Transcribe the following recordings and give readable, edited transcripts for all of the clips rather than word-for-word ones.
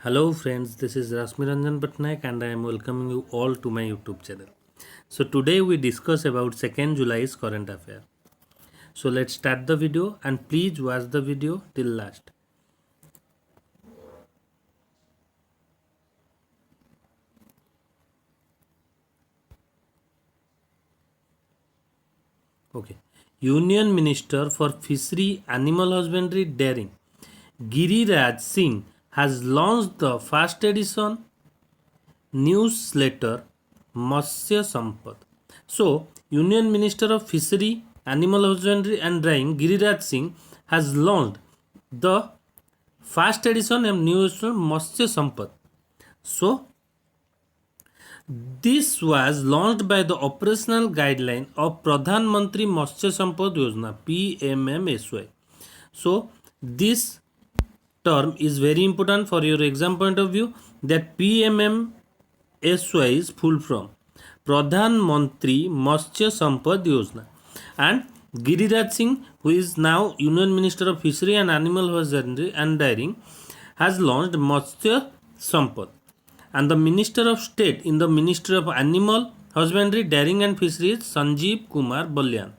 Hello friends, this is Rasmiranjan Patnaik and I am welcoming you all to my YouTube channel. So today we discuss about 2nd July's current affair. So let's start the video and please watch the video till last. Okay. Union Minister for Fishery, Animal Husbandry, Dairying, Giriraj Singh has launched the first edition newsletter Matsya Sampad. So, Union Minister of Fishery, Animal Husbandry and Dairying, Giriraj Singh, has launched the first edition of newsletter Matsya Sampad. So, this was launched by the operational guideline of Pradhan Mantri Matsya Sampad Yojana PMMSY. So, this term is very important for your exam point of view, that PMMSY is full from Pradhan Mantri Matsya Sampad Yojana, and Giriraj Singh, who is now Union Minister of Fishery and Animal Husbandry and Dairying, has launched Matsya Sampad, and the Minister of State in the Ministry of Animal Husbandry, Dairying and Fishery is Sanjeev Kumar Balyan.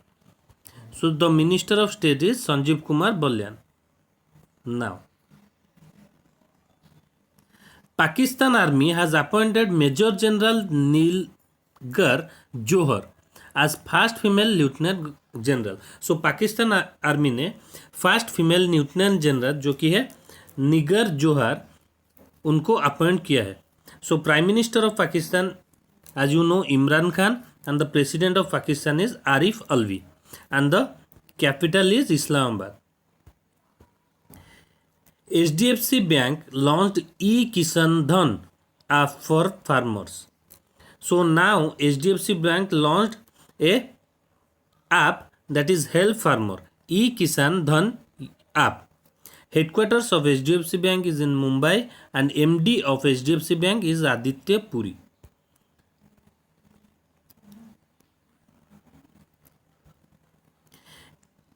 So the Minister of State is Sanjeev Kumar Balyan. Now, Pakistan Army has appointed Major General Nilgar Johar as first female Lieutenant General. So Pakistan army ने first female लिeutenant general जो कि है निगर जोहर उनको appoint किया है. So prime minister of Pakistan, as you know, Imran Khan, and the president of Pakistan is Arif Alvi, and the capital is Islamabad. HDFC Bank launched e-Kisan Dhan app for farmers. So now HDFC Bank launched a app that is help farmer, e-Kisan Dhan app. Headquarters of HDFC Bank is in Mumbai and MD of HDFC Bank is Aditya Puri.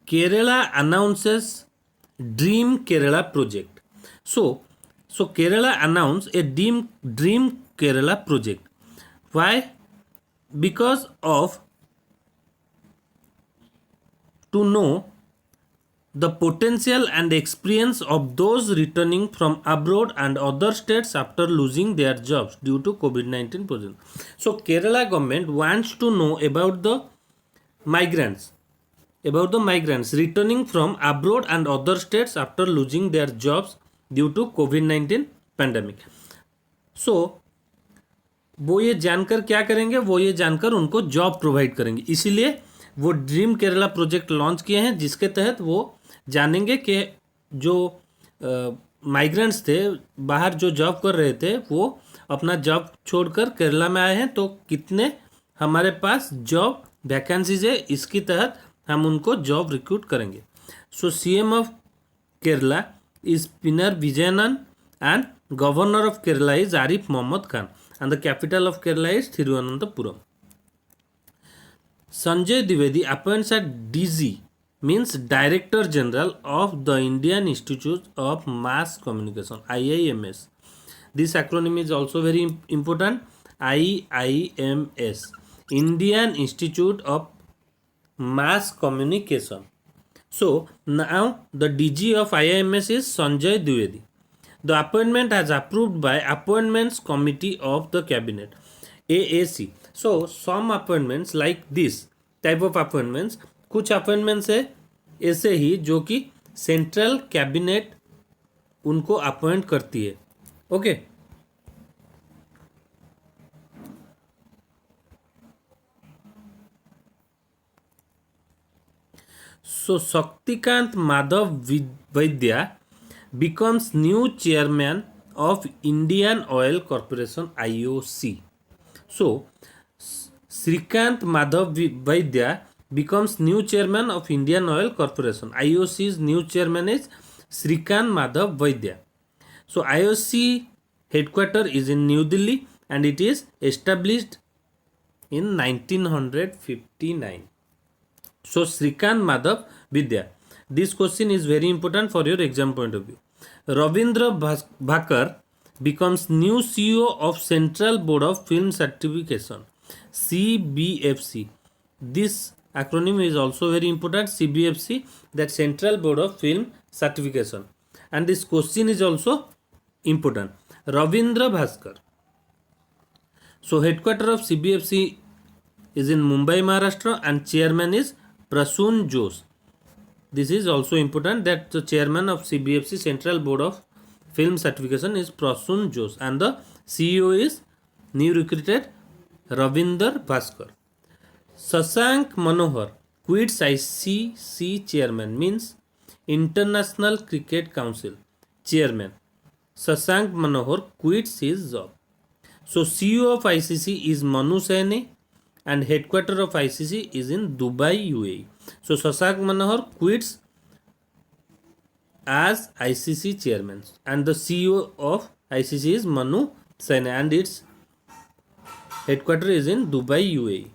Kerala announces Dream Kerala project. So Kerala announced a Dream Kerala project. Why? Because of to know the potential and experience of those returning from abroad and other states after losing their jobs due to COVID-19 present. So Kerala government wants to know about the migrants returning from abroad and other states after losing their jobs due to COVID-19 pandemic. So वो ये जानकर क्या करेंगे, वो ये जानकर उनको job provide करेंगे. इसीलिए वो ड्रीम केरला प्रोजेक्ट लॉन्च किए हैं, जिसके तहत वो जानेंगे कि जो माइग्रेंट्स थे बाहर जो जॉब कर रहे थे वो अपना जॉब छोड़कर केरला में आए हैं, तो कितने हमारे पास जॉब वैकेंसीज है, इसके तहत हम उनको जॉब रिक्रूट करेंगे. So CM of Kerala is Pinarayi Vijayan and governor of Kerala is Arif Mohammed Khan and the capital of Kerala is Thiruvananthapuram. Sanjay Dwivedi appoints as DG, means Director General of the Indian Institute of Mass Communication, IIMS. This acronym is also very important, IIMS, Indian Institute of Mass Communication. So now the DG of IIMS is Sanjay Dwivedi. The appointment has approved by Appointments Committee of the Cabinet, AAC. So some appointments like this type of appointments, कुछ appointments है ऐसे ही जो कि central cabinet उनको appoint करती है. Okay. So Shaktikant Madhav Vaidya becomes new chairman of Indian Oil Corporation, IOC. So Srikant Madhav Vaidya becomes new chairman of Indian Oil Corporation. IOC's new chairman is Srikant Madhav Vaidya. So IOC headquarter is in New Delhi and it is established in 1959. So Srikant Madhav Vidya. This question is very important for your exam point of view. Ravindra Bhakar becomes new CEO of Central Board of Film Certification, CBFC. This acronym is also very important, CBFC, that Central Board of Film Certification. And this question is also important. Ravindra Bhaskar. So headquarter of CBFC is in Mumbai, Maharashtra, and chairman is Prasoon Jose. This is also important, that the chairman of CBFC, Central Board of Film Certification, is Prasoon Jose, and the CEO is new recruited Ravindra Bhaskar. Shashank Manohar quits ICC chairman, means International Cricket Council chairman. Shashank Manohar quits his job. So CEO of ICC is Manu Saini, and headquarter of ICC is in Dubai, UAE. So Shashank Manohar quits as ICC chairman, and the CEO of ICC is Manu Saini, and its headquarter is in Dubai, UAE.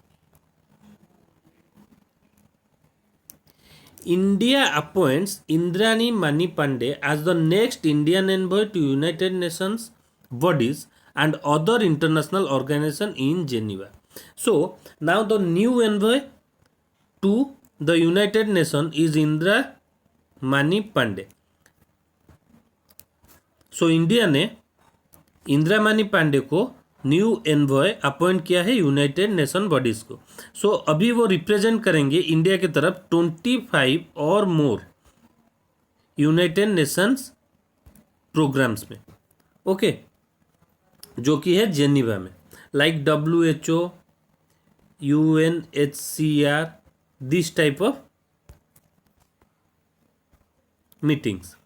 India appoints Indrani Mani Pandey as the next Indian envoy to United Nations bodies and other international organizations in Geneva. So now the new envoy to the United Nations is Indra Mani Pandey. So India ने Indira money Pandey को new envoy appoint किया है United nation bodies को. सो अभी वो represent करेंगे India की तरफ 25 और मोर यूनाइटेड नेशंस प्रोग्राम्स में. ओके, जो कि है जेनीवा में, like WHO, UNHCR, this type of meetings.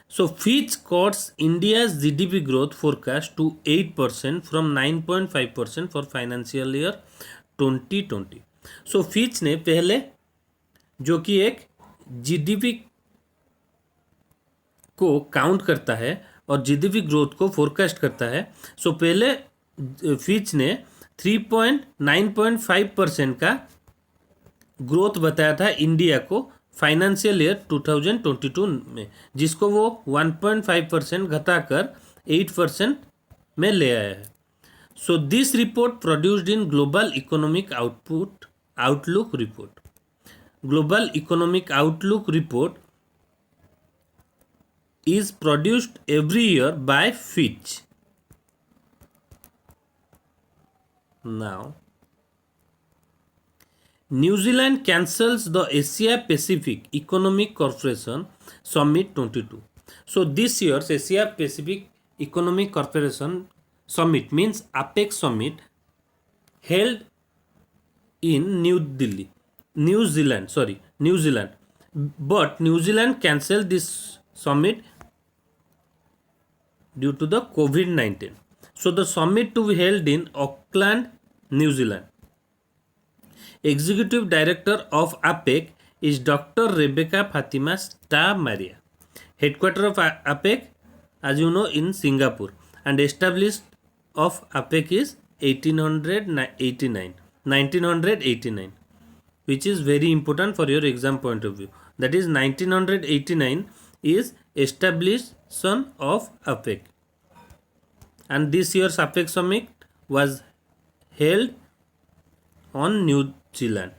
So Fitch cuts India's GDP growth forecast to 8% from 9.5% for financial year 2020. So Fitch ने पहले, जो कि एक GDP को काउंट करता है और GDP ग्रोथ को फोरकास्ट करता है, सो पहले फिच ने 9.5% का ग्रोथ बताया था इंडिया को फाइनेंशियल ईयर 2022 में, जिसको वो 1.5% घटाकर 8% में ले आया है. So this report produced in global economic outlook report. Global economic outlook report is produced every year by Fitch. Now, New Zealand cancels the Asia Pacific Economic Corporation Summit 22. So this year's Asia Pacific Economic Corporation Summit, means APEC Summit, held in New Zealand. But New Zealand cancelled this summit due to the COVID-19. So the summit to be held in Auckland, New Zealand. Executive Director of APEC is Dr. Rebecca Fatima Star-Maria. Headquarter of APEC, as you know, in Singapore, and established of APEC is 1989, which is very important for your exam point of view. That is 1989 is establishment of APEC, and this year's APEC summit was held on New Zealand.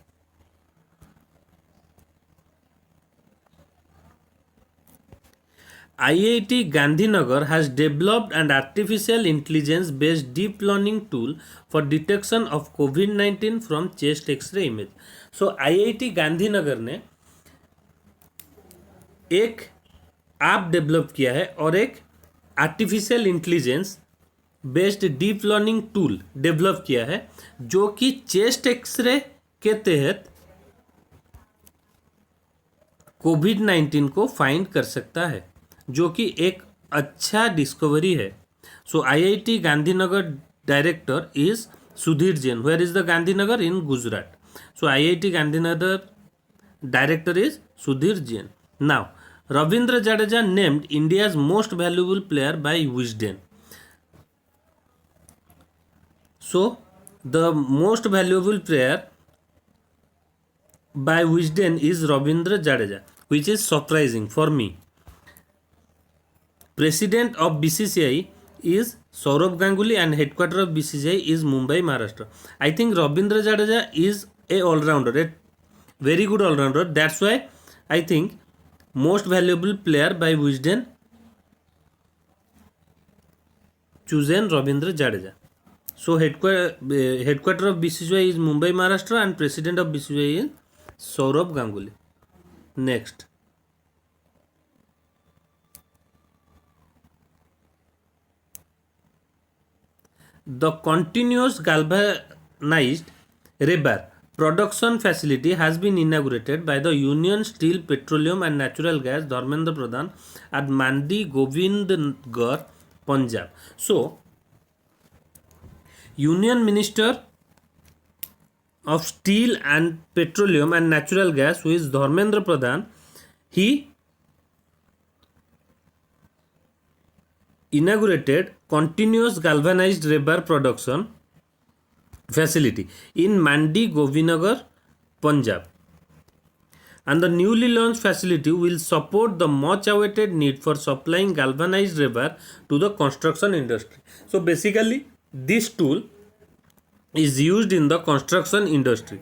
IIT Gandhinagar has developed an artificial intelligence based deep learning tool for detection of COVID-19 from chest X-ray image. So IIT Gandhinagar ने एक app develop किया है और एक artificial intelligence based deep learning tool develop किया है, जो कि चेस्ट एक्सरे के तहत कोविड-19 को फाइंड कर सकता है, जो कि एक अच्छा डिस्कवरी है. So IIT Gandhinagar director is Sudhir Jain. Where is the Gandhinagar? In Gujarat. So IIT Gandhinagar director is Sudhir Jain. Now Ravindra Jadeja named India's most valuable player by Wisden. So the most valuable player by Wisden is Ravindra Jadeja, which is surprising for me. President of BCCI is Saurav Ganguly and headquarter of BCCI is Mumbai, Maharashtra. I think Ravindra Jadeja is a all-rounder, a very good all-rounder. That's why I think most valuable player by Wisden chosen Ravindra Jadeja. So headquarter of BCCI is Mumbai, Maharashtra, and president of BCCI is Saurav Ganguly. Next. The continuous galvanized rebar production facility has been inaugurated by the Union Steel, Petroleum and Natural Gas Dharmendra Pradhan at Mandi Govindgarh, Punjab. So, Union Minister of Steel and Petroleum and Natural Gas, who is Dharmendra Pradhan, he inaugurated continuous galvanized rebar production facility in Mandi Govinagar, Punjab. And the newly launched facility will support the much awaited need for supplying galvanized rebar to the construction industry. So basically this tool is used in the construction industry.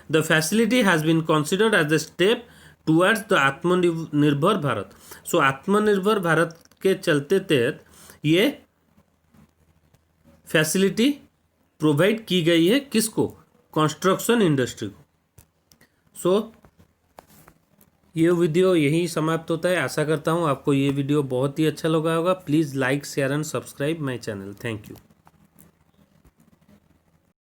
The facility has been considered as a step towards the आत्मनिर्भर Bharat. So आत्मनिर्भर भारत के चलते तहत ये facility provide की गई है किसको? कंस्ट्रक्शन इंडस्ट्री को. सो ये वीडियो यही समाप्त होता है. आशा करता हूँ आपको ये वीडियो बहुत ही अच्छा लगा होगा. Please like share and subscribe my channel. Thank you.